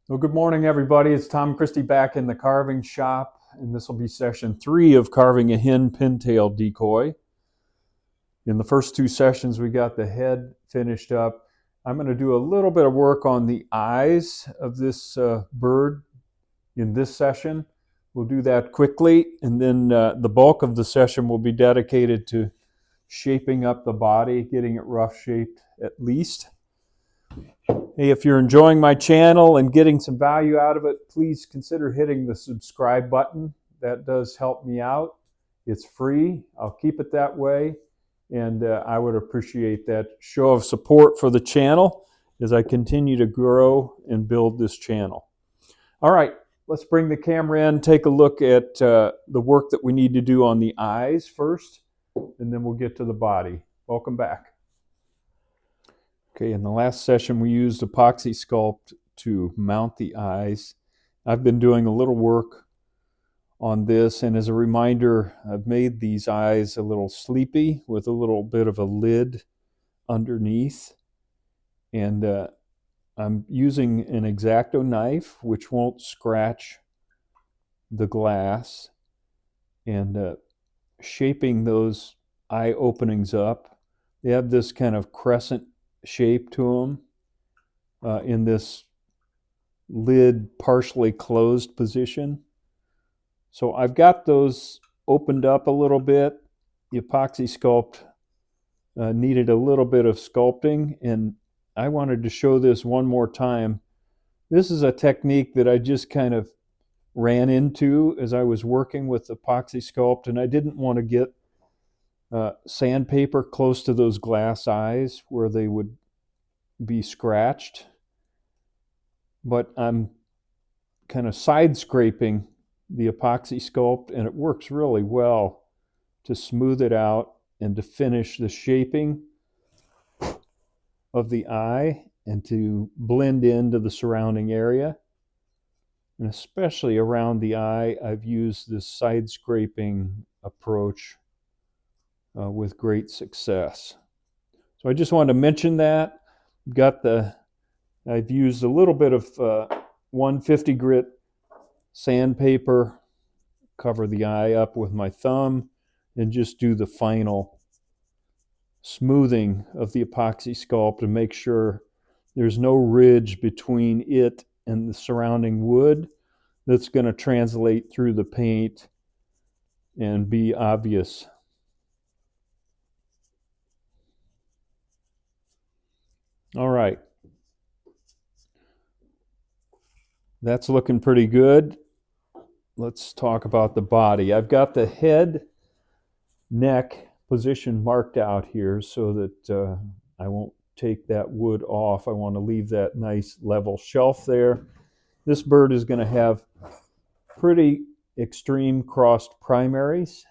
Well, good morning, everybody. It's Tom Christie back in the carving shop, and this will be session 3 of carving a Hen Pintail decoy. In the first 2 sessions, we got the head finished up. I'm going to do a little bit of work on the eyes of this bird in this session. We'll do that quickly, and then the bulk of the session will be dedicated to shaping up the body, getting it rough shaped at least. Hey, if you're enjoying my channel and getting some value out of it, please consider hitting the subscribe button. That does help me out. It's free. I'll keep it that way. And I would appreciate that show of support for the channel as I continue to grow and build this channel. All right, let's bring the camera in, take a look at the work that we need to do on the eyes first, and then we'll get to the body. Welcome back. Okay, in the last session we used epoxy sculpt to mount the eyes. I've been doing a little work on this, and as a reminder, I've made these eyes a little sleepy with a little bit of a lid underneath. And I'm using an X-Acto knife, which won't scratch the glass, and shaping those eye openings up. They have this kind of crescent shape to them in this lid partially closed position. So I've got those opened up a little bit. The epoxy sculpt needed a little bit of sculpting, and I wanted to show this one more time. This is a technique that I just kind of ran into as I was working with epoxy sculpt, and I didn't want to get sandpaper close to those glass eyes where they would be scratched. But I'm kind of side scraping the epoxy sculpt, and it works really well to smooth it out and to finish the shaping of the eye and to blend into the surrounding area. And especially around the eye, I've used this side scraping approach with great success. So I just wanted to mention that. I've used a little bit of 150 grit sandpaper, cover the eye up with my thumb, and just do the final smoothing of the epoxy sculpt to make sure there's no ridge between it and the surrounding wood that's going to translate through the paint and be obvious. All right. That's looking pretty good. Let's talk about the body. I've got the head, neck position marked out here so that I won't take that wood off. I want to leave that nice level shelf there. This bird is going to have pretty extreme crossed primaries.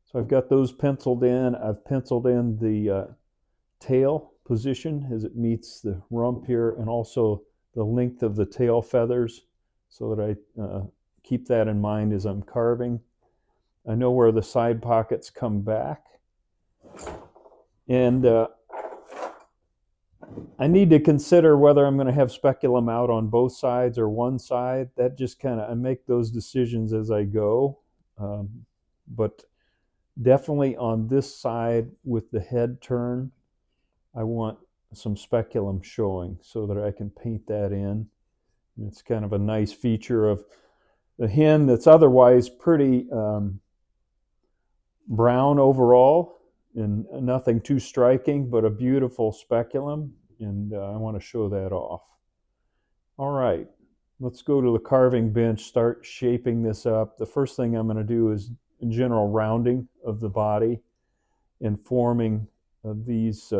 So I've got those penciled in. I've penciled in the tail position as it meets the rump here, and also the length of the tail feathers so that I keep that in mind as I'm carving. I know where the side pockets come back. And I need to consider whether I'm going to have speculum out on both sides or one side. That just kind of, I make those decisions as I go. But definitely on this side with the head turn, I want some speculum showing so that I can paint that in. And it's kind of a nice feature of the hen that's otherwise pretty brown overall and nothing too striking, but a beautiful speculum, and I want to show that off. All right, let's go to the carving bench, start shaping this up. The first thing I'm going to do is general rounding of the body and forming of these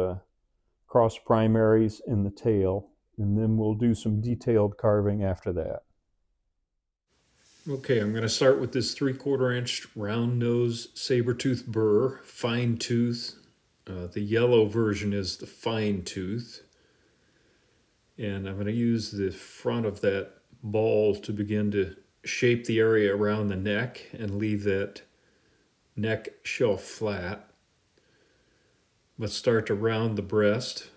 cross primaries in the tail, and then we'll do some detailed carving after that. Okay, I'm going to start with this 3/4 inch round nose saber-tooth burr, fine tooth. The yellow version is the fine tooth. And I'm going to use the front of that ball to begin to shape the area around the neck and leave that neck shelf flat. Let's start to round the breast.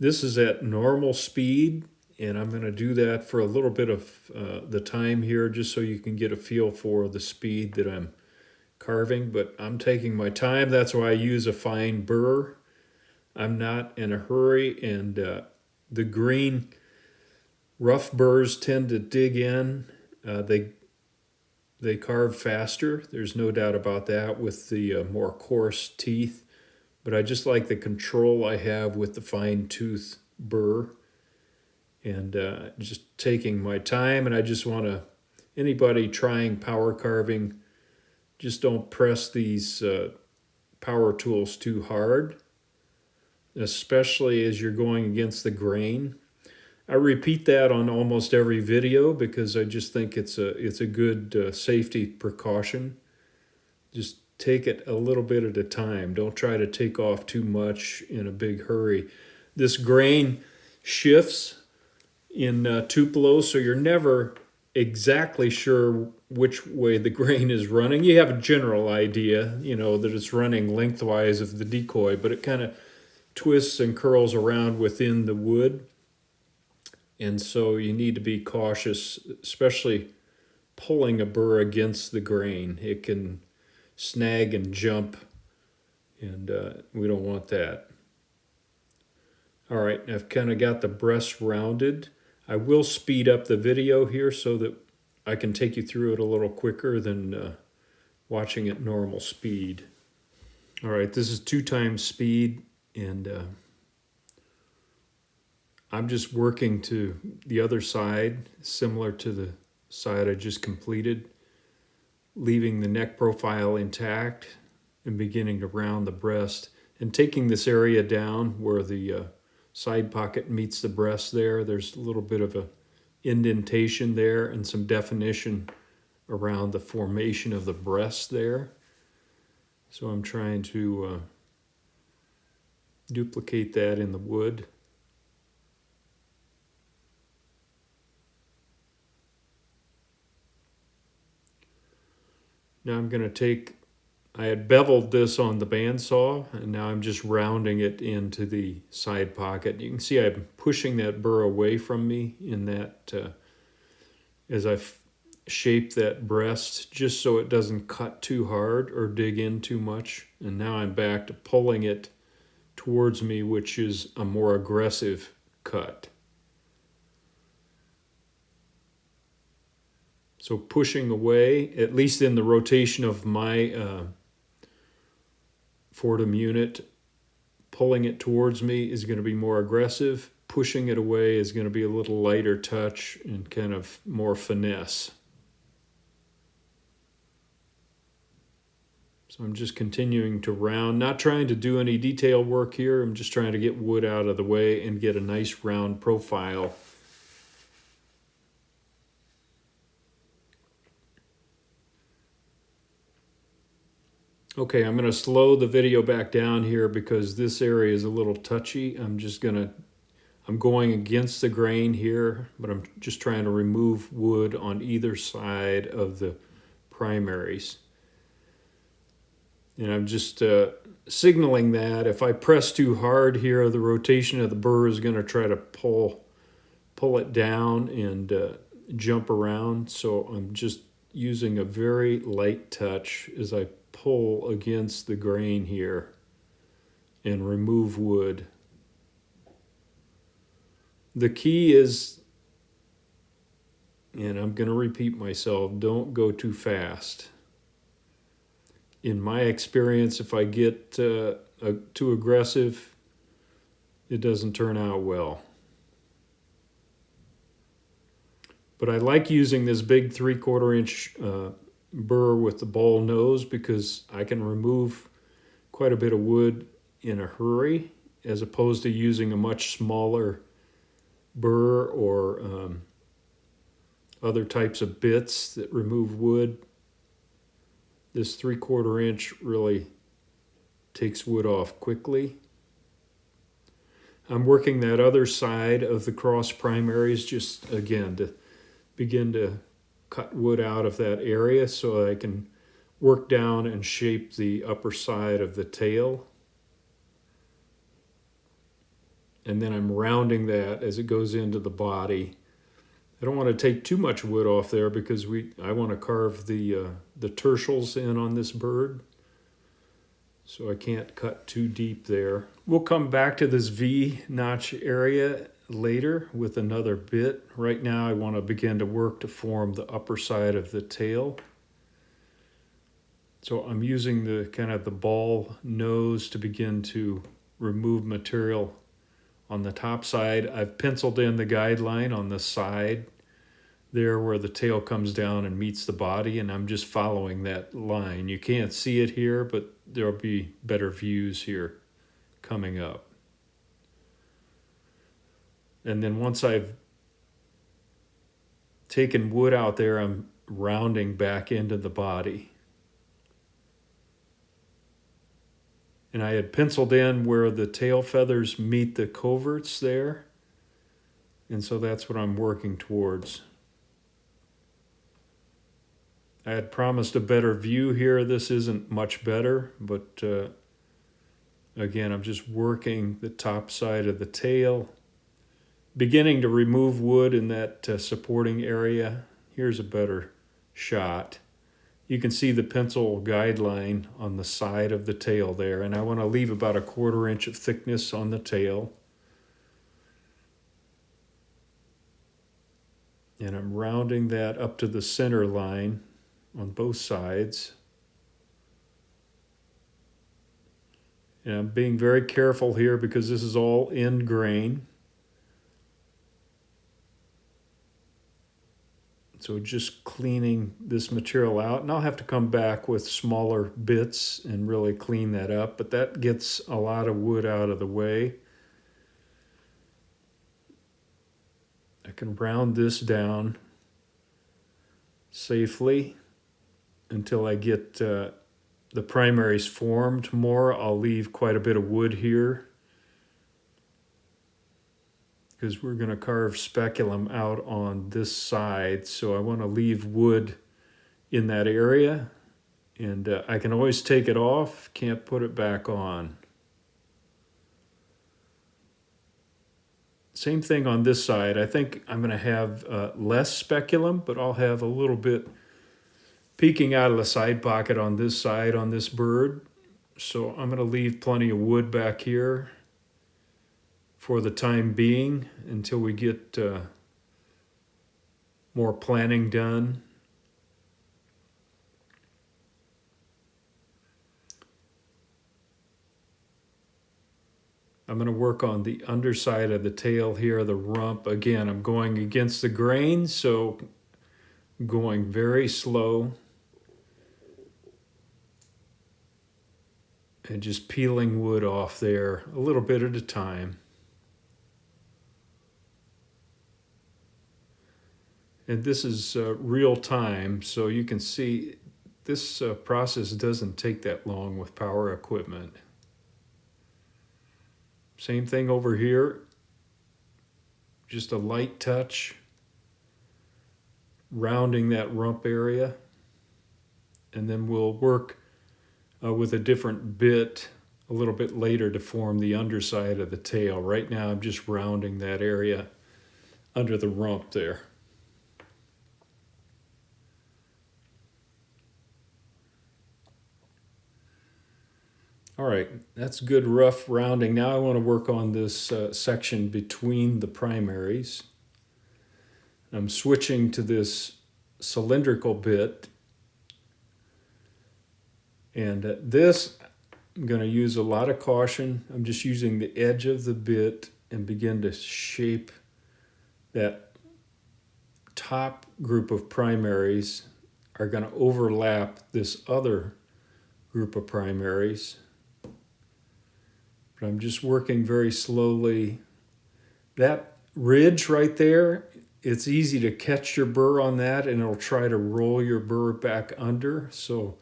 This is at normal speed, and I'm going to do that for a little bit of the time here, just so you can get a feel for the speed that I'm carving. But I'm taking my time. That's why I use a fine burr. I'm not in a hurry, and the green rough burrs tend to dig in. They carve faster. There's no doubt about that with the more coarse teeth. But I just like the control I have with the fine tooth burr, and just taking my time. And I just want to, anybody trying power carving, just don't press these power tools too hard, especially as you're going against the grain. I repeat that on almost every video because I just think it's a good safety precaution. Just take it a little bit at a time. Don't try to take off too much in a big hurry. This grain shifts in Tupelo, so you're never exactly sure which way the grain is running. You have a general idea, that it's running lengthwise of the decoy, but it kind of twists and curls around within the wood. And so you need to be cautious, especially pulling a burr against the grain. It can snag and jump, and we don't want that. All right, I've kind of got the breast rounded. I will speed up the video here so that I can take you through it a little quicker than watching at normal speed. All right, this is 2 times speed, and I'm just working to the other side, similar to the side I just completed, leaving the neck profile intact and beginning to round the breast, and taking this area down where the side pocket meets the breast there. There's a little bit of a indentation there and some definition around the formation of the breast there. So I'm trying to duplicate that in the wood. Now I'm going to take, I had beveled this on the bandsaw, and now I'm just rounding it into the side pocket. You can see I'm pushing that burr away from me in that, as I shape that breast, just so it doesn't cut too hard or dig in too much. And now I'm back to pulling it towards me, which is a more aggressive cut. So pushing away, at least in the rotation of my Fordham unit, pulling it towards me is going to be more aggressive. Pushing it away is going to be a little lighter touch and kind of more finesse. So I'm just continuing to round, not trying to do any detail work here. I'm just trying to get wood out of the way and get a nice round profile. Okay, I'm going to slow the video back down here because this area is a little touchy. I'm going against the grain here, but I'm just trying to remove wood on either side of the primaries. And I'm just signaling that if I press too hard here, the rotation of the burr is going to try to pull it down and jump around. So I'm just using a very light touch as I pull against the grain here and remove wood. The key is, and I'm going to repeat myself, don't go too fast. In my experience, if I get too aggressive, it doesn't turn out well. But I like using this big 3/4 inch burr with the ball nose because I can remove quite a bit of wood in a hurry, as opposed to using a much smaller burr or other types of bits that remove wood. This 3/4 inch really takes wood off quickly. I'm working that other side of the cross primaries just again to begin to cut wood out of that area so I can work down and shape the upper side of the tail. and then I'm rounding that as it goes into the body. I don't want to take too much wood off there because I want to carve the tertials in on this bird, so I can't cut too deep there. We'll come back to this V notch area later with another bit. Right now I want to begin to work to form the upper side of the tail. So I'm using the kind of the ball nose to begin to remove material on the top side. I've penciled in the guideline on the side there where the tail comes down and meets the body, and I'm just following that line. You can't see it here, but there'll be better views here coming up. And then once I've taken wood out there, I'm rounding back into the body. And I had penciled in where the tail feathers meet the coverts there. And so that's what I'm working towards. I had promised a better view here. This isn't much better, but again, I'm just working the top side of the tail, beginning to remove wood in that supporting area. Here's a better shot. You can see the pencil guideline on the side of the tail there, and I want to leave about 1/4 inch of thickness on the tail. And I'm rounding that up to the center line on both sides. And I'm being very careful here because this is all end grain. So just cleaning this material out, and I'll have to come back with smaller bits and really clean that up, but that gets a lot of wood out of the way. I can round this down safely until I get the primaries formed more. I'll leave quite a bit of wood here because we're going to carve speculum out on this side, so I want to leave wood in that area, and I can always take it off, can't put it back on. Same thing on this side. I think I'm going to have less speculum, but I'll have a little bit peeking out of the side pocket on this side on this bird. So I'm going to leave plenty of wood back here for the time being until we get more planning done. I'm going to work on the underside of the tail here, the rump. Again, I'm going against the grain, so going very slow and just peeling wood off there a little bit at a time. And this is real time, so you can see this process doesn't take that long with power equipment. Same thing over here, just a light touch, rounding that rump area, and then we'll work with a different bit a little bit later to form the underside of the tail. Right now I'm just rounding that area under the rump there. All right, that's good rough rounding. Now I want to work on this section between the primaries. I'm switching to this cylindrical bit, and this I'm going to use a lot of caution. I'm just using the edge of the bit and begin to shape that top group of primaries are going to overlap this other group of primaries. But I'm just working very slowly. That ridge right there, it's easy to catch your burr on that and it'll try to roll your burr back under. So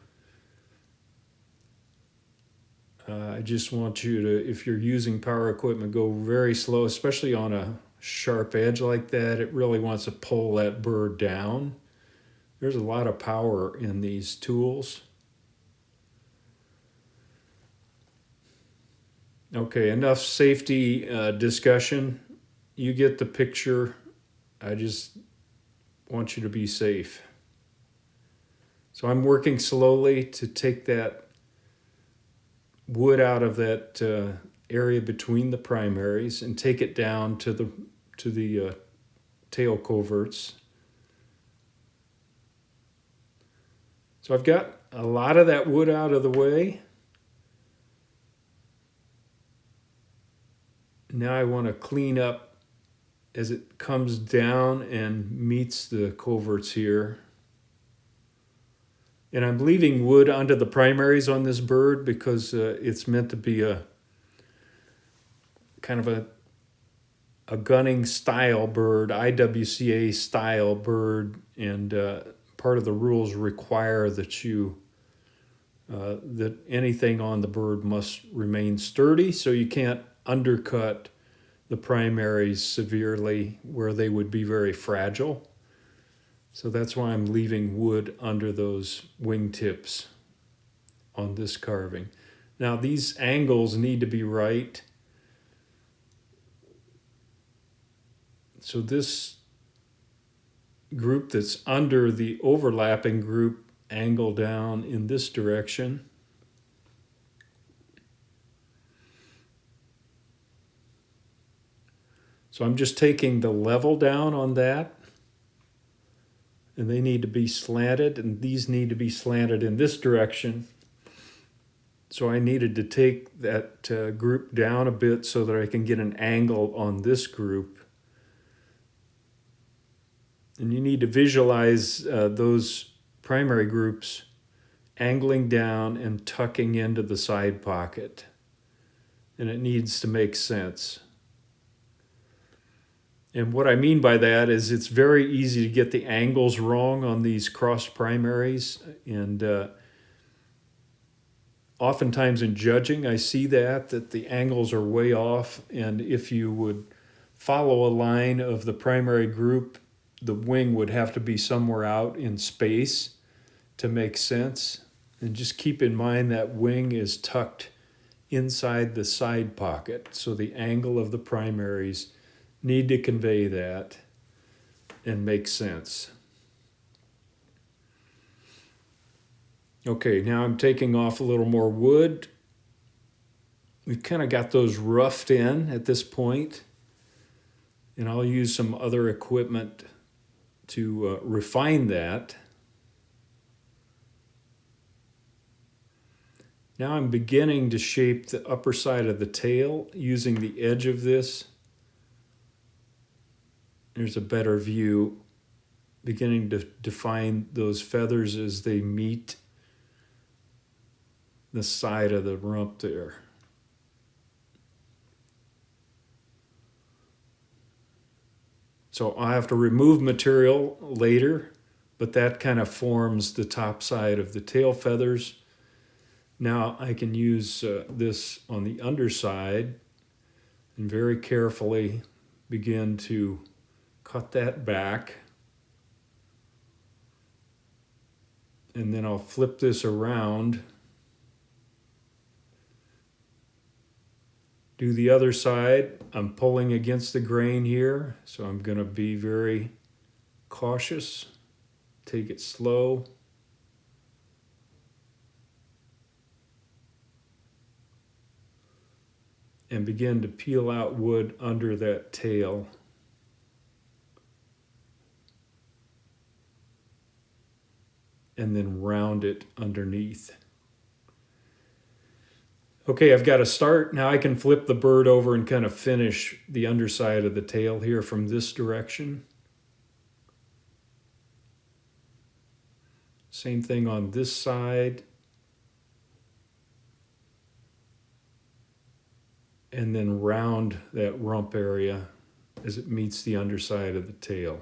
I just want you to, if you're using power equipment, go very slow, especially on a sharp edge like that. It really wants to pull that burr down. There's a lot of power in these tools. Okay, enough safety discussion. You get the picture. I just want you to be safe. So I'm working slowly to take that wood out of that area between the primaries and take it down to the tail coverts. So I've got a lot of that wood out of the way. Now I want to clean up as it comes down and meets the coverts here. And I'm leaving wood onto the primaries on this bird because it's meant to be a kind of a gunning style bird, IWCA style bird, and part of the rules require that that anything on the bird must remain sturdy, so you can't undercut the primaries severely where they would be very fragile. So that's why I'm leaving wood under those wingtips on this carving. Now these angles need to be right. So this group that's under the overlapping group angle down in this direction. So I'm just taking the level down on that, and they need to be slanted, and these need to be slanted in this direction. So I needed to take that group down a bit so that I can get an angle on this group. And you need to visualize those primary groups angling down and tucking into the side pocket. And it needs to make sense. And what I mean by that is it's very easy to get the angles wrong on these cross primaries. And oftentimes in judging, I see that the angles are way off. And if you would follow a line of the primary group, the wing would have to be somewhere out in space to make sense. And just keep in mind that wing is tucked inside the side pocket. So the angle of the primaries need to convey that and make sense. Okay, now I'm taking off a little more wood. We've kind of got those roughed in at this point, and I'll use some other equipment to refine that. Now I'm beginning to shape the upper side of the tail using the edge of this. There's a better view, beginning to define those feathers as they meet the side of the rump there. So I have to remove material later, but that kind of forms the top side of the tail feathers. Now I can use this on the underside and very carefully begin to cut that back. And then I'll flip this around. Do the other side. I'm pulling against the grain here, so I'm going to be very cautious. Take it slow. And begin to peel out wood under that tail. And then round it underneath. Okay, I've got a start. Now I can flip the bird over and kind of finish the underside of the tail here from this direction. Same thing on this side. And then round that rump area as it meets the underside of the tail.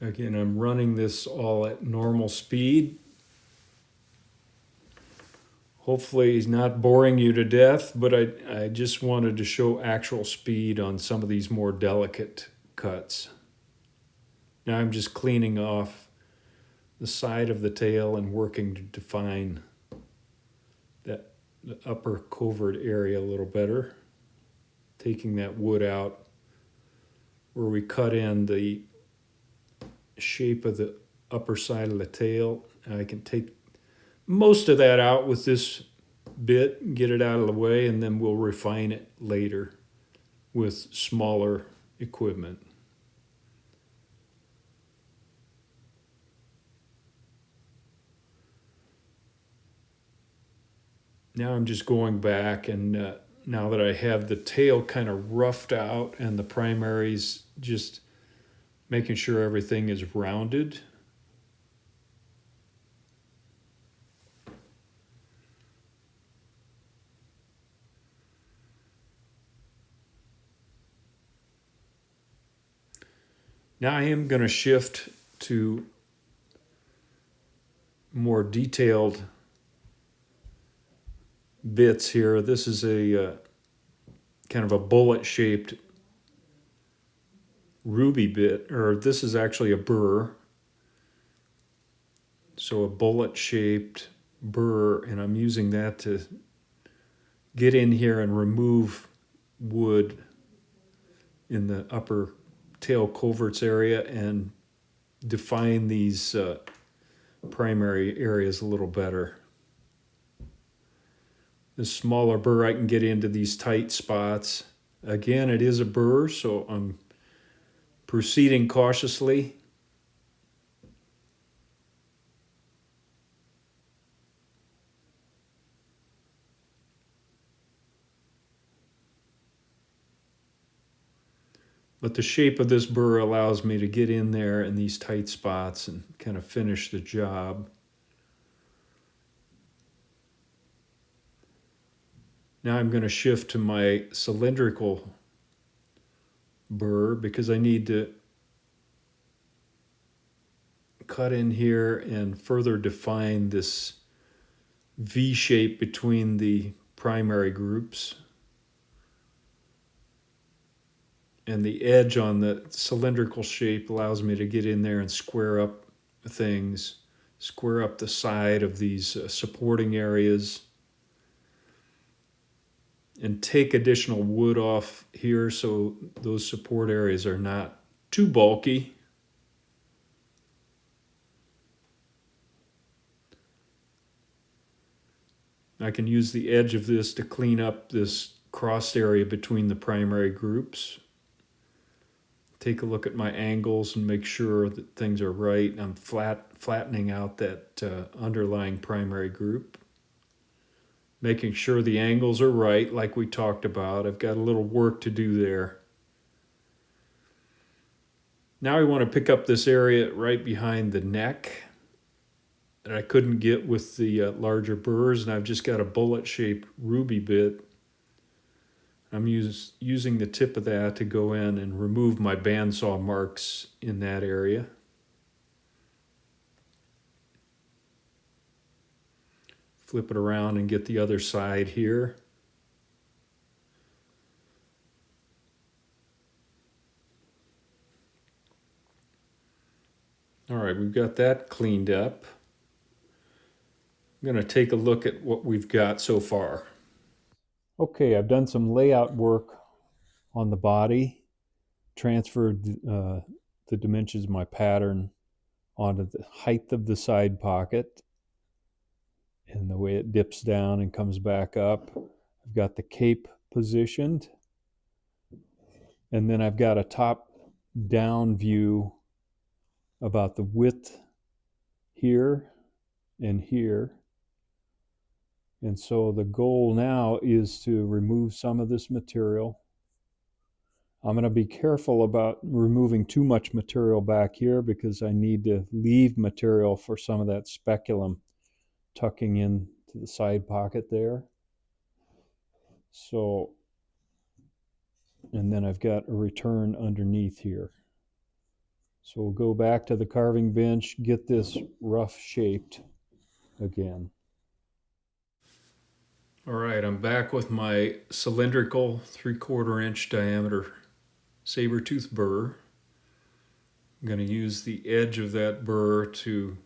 Again, I'm running this all at normal speed. Hopefully he's not boring you to death, but I just wanted to show actual speed on some of these more delicate cuts. Now I'm just cleaning off the side of the tail and working to define that the upper covert area a little better. Taking that wood out where we cut in the shape of the upper side of the tail. And I can take most of that out with this bit and get it out of the way, and then we'll refine it later with smaller equipment. Now I'm just going back, and now that I have the tail kind of roughed out and the primaries, just making sure everything is rounded. Now I am going to shift to more detailed bits here. This is a kind of a bullet-shaped ruby bit, or this is actually a burr. So a bullet-shaped burr, and I'm using that to get in here and remove wood in the upper tail coverts area and define these primary areas a little better. The smaller burr, I can get into these tight spots. Again, it is a burr, so I'm proceeding cautiously. But the shape of this burr allows me to get in there in these tight spots and kind of finish the job. Now I'm going to shift to my cylindrical burr because I need to cut in here and further define this V shape between the primary groups. And the edge on the cylindrical shape allows me to get in there and square up things, square up the side of these supporting areas, and take additional wood off here so those support areas are not too bulky. I can use the edge of this to clean up this crossed area between the primary groups. Take a look at my angles and make sure that things are right. I'm flattening out that underlying primary group. Making sure the angles are right like we talked about. I've got a little work to do there. Now I want to pick up this area right behind the neck that I couldn't get with the larger burrs, and I've just got a bullet-shaped ruby bit. I'm using the tip of that to go in and remove my bandsaw marks in that area. Flip it around and get the other side here. All right, we've got that cleaned up. I'm going to take a look at what we've got so far. Okay, I've done some layout work on the body, transferred the dimensions of my pattern onto the height of the side pocket and the way it dips down and comes back up. I've got the cape positioned, and then I've got a top-down view about the width here and here. And so the goal now is to remove some of this material. I'm going to be careful about removing too much material back here because I need to leave material for some of that speculum tucking in to the side pocket there. So, and then I've got a return underneath here. So we'll go back to the carving bench, get this rough shaped again. All right, I'm back with my cylindrical 3/4 inch diameter saber-tooth burr. I'm going to use the edge of that burr to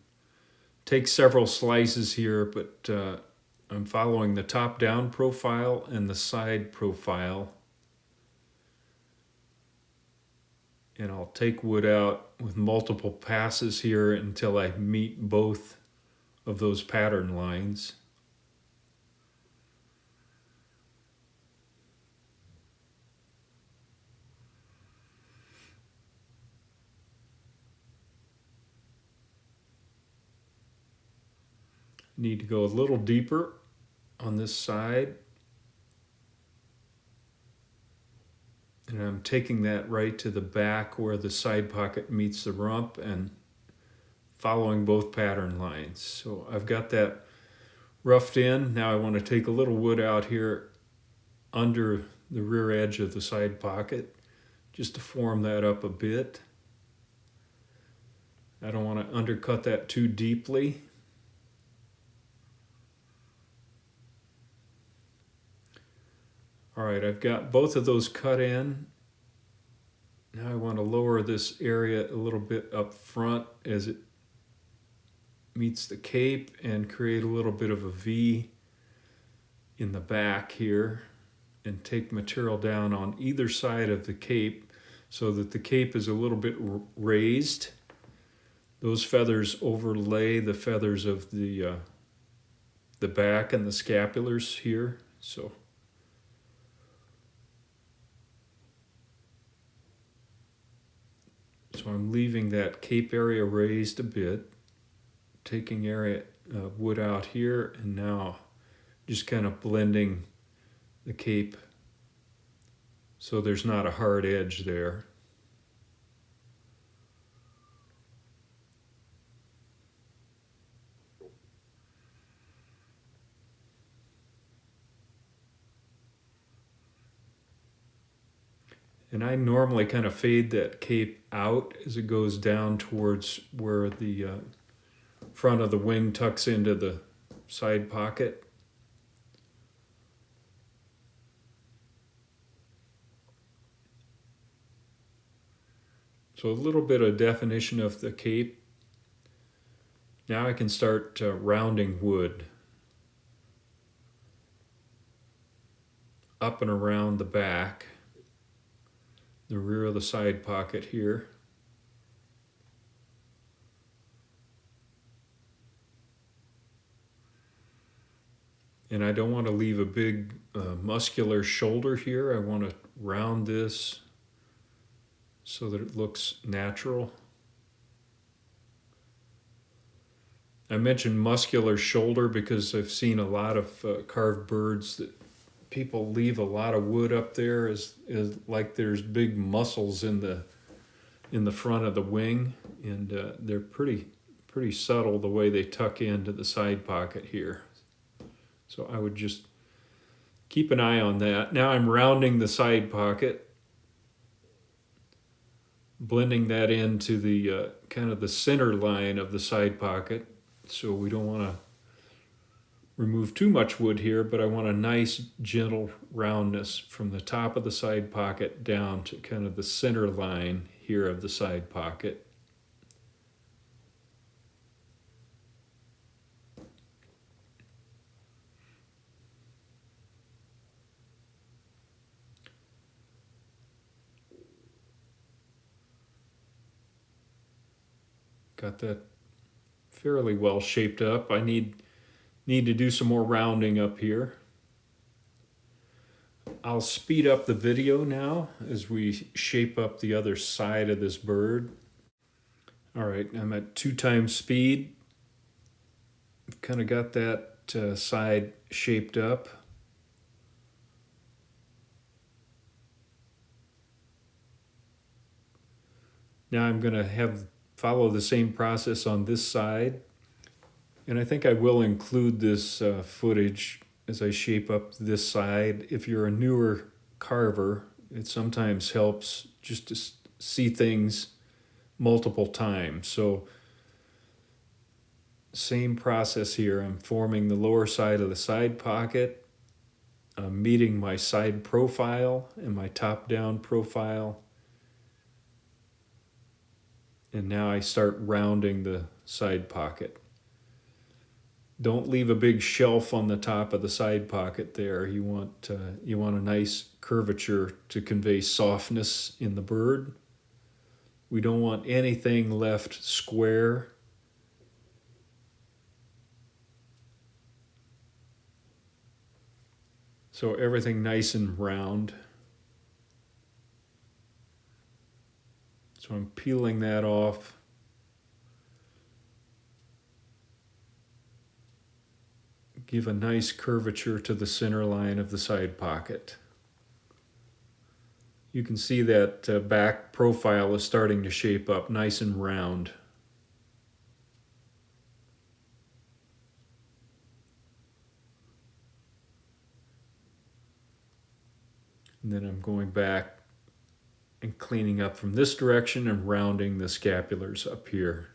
take several slices here, but I'm following the top-down profile and the side profile. And I'll take wood out with multiple passes here until I meet both of those pattern lines. Need to go a little deeper on this side. And I'm taking that right to the back where the side pocket meets the rump and following both pattern lines. So I've got that roughed in. Now I want to take a little wood out here under the rear edge of the side pocket just to form that up a bit. I don't want to undercut that too deeply. All right, I've got both of those cut in. Now I want to lower this area a little bit up front as it meets the cape and create a little bit of a V in the back here and take material down on either side of the cape so that the cape is a little bit raised. Those feathers overlay the feathers of the back and the scapulars here. So I'm leaving that cape area raised a bit, taking wood out here, and now just kind of blending the cape so there's not a hard edge there. And I normally kind of fade that cape out as it goes down towards where the front of the wing tucks into the side pocket. So a little bit of definition of the cape. Now I can start rounding wood up and around the back, the rear of the side pocket here. And I don't want to leave a big muscular shoulder here. I want to round this so that it looks natural. I mentioned muscular shoulder because I've seen a lot of carved birds that people leave a lot of wood up there as like there's big muscles in the front of the wing, and they're pretty subtle the way they tuck into the side pocket here. So I would just keep an eye on that. Now I'm rounding the side pocket, blending that into the kind of the center line of the side pocket. So we don't want to remove too much wood here, but I want a nice gentle roundness from the top of the side pocket down to kind of the center line here of the side pocket. Got that fairly well shaped up. I need to do some more rounding up here. I'll speed up the video now as we shape up the other side of this bird. All right, I'm at 2x speed. Kind of got that side shaped up. Now I'm going to follow the same process on this side. And I think I will include this footage as I shape up this side. If you're a newer carver, it sometimes helps just to see things multiple times. So same process here. I'm forming the lower side of the side pocket. I'm meeting my side profile and my top-down profile. And now I start rounding the side pocket. Don't leave a big shelf on the top of the side pocket there. You want a nice curvature to convey softness in the bird. We don't want anything left square. So everything nice and round. So I'm peeling that off. Give a nice curvature to the center line of the side pocket. You can see that back profile is starting to shape up nice and round. And then I'm going back and cleaning up from this direction and rounding the scapulars up here.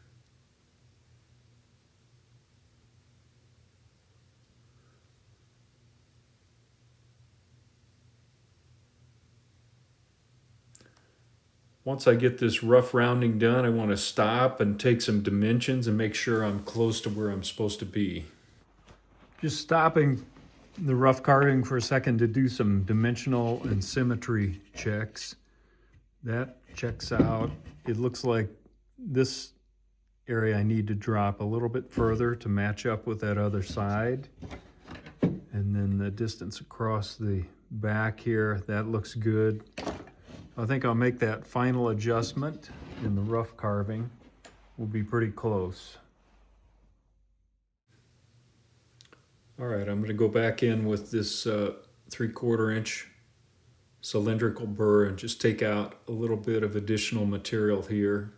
Once I get this rough rounding done, I want to stop and take some dimensions and make sure I'm close to where I'm supposed to be. Just stopping the rough carving for a second to do some dimensional and symmetry checks. That checks out. It looks like this area I need to drop a little bit further to match up with that other side. And then the distance across the back here, that looks good. I think I'll make that final adjustment in the rough carving. We'll be pretty close. All right, I'm going to go back in with this 3/4 inch cylindrical burr and just take out a little bit of additional material here.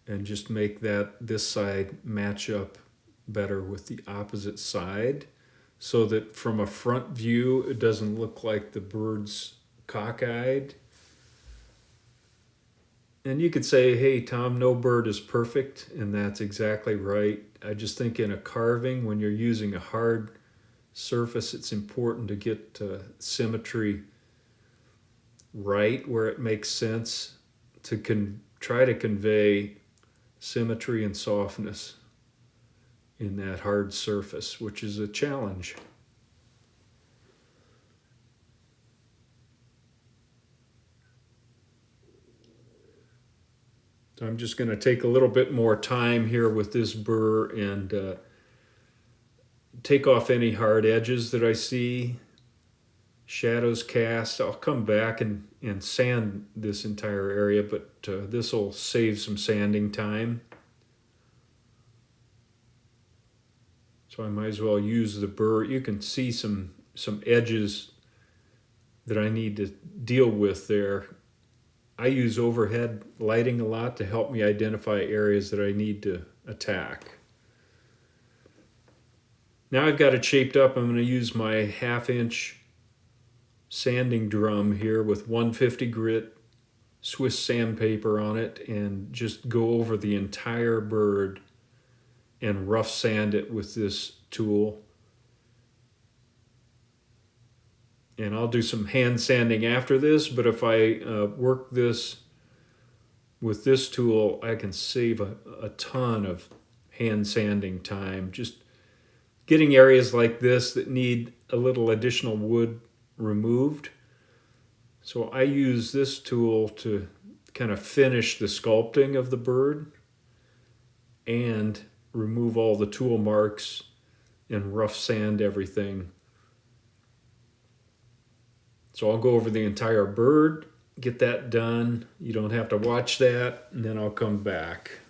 And just make this side match up better with the opposite side, so that from a front view, it doesn't look like the bird's cockeyed. And you could say, hey, Tom, no bird is perfect, and that's exactly right. I just think in a carving, when you're using a hard surface, it's important to get symmetry right where it makes sense to try to convey symmetry and softness in that hard surface, which is a challenge. So I'm just going to take a little bit more time here with this burr and take off any hard edges that I see, shadows cast. I'll come back and sand this entire area, but this will save some sanding time. So I might as well use the burr. You can see some edges that I need to deal with there. I use overhead lighting a lot to help me identify areas that I need to attack. Now I've got it shaped up. I'm going to use my 1/2 inch sanding drum here with 150 grit Swiss sandpaper on it and just go over the entire bird and rough sand it with this tool. And I'll do some hand sanding after this, but if I work this with this tool, I can save a ton of hand sanding time. Just getting areas like this that need a little additional wood removed. So I use this tool to kind of finish the sculpting of the bird and remove all the tool marks and rough sand everything. So I'll go over the entire bird, get that done. You don't have to watch that, and then I'll come back.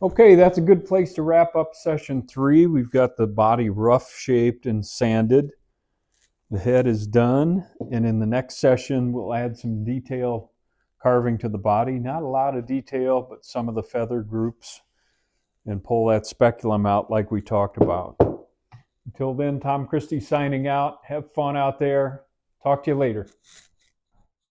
Okay, that's a good place to wrap up session 3. We've got the body rough shaped and sanded. The head is done, and in the next session, we'll add some detail carving to the body. Not a lot of detail, but some of the feather groups, and pull that speculum out like we talked about. Until then, Tom Christie signing out. Have fun out there. Talk to you later.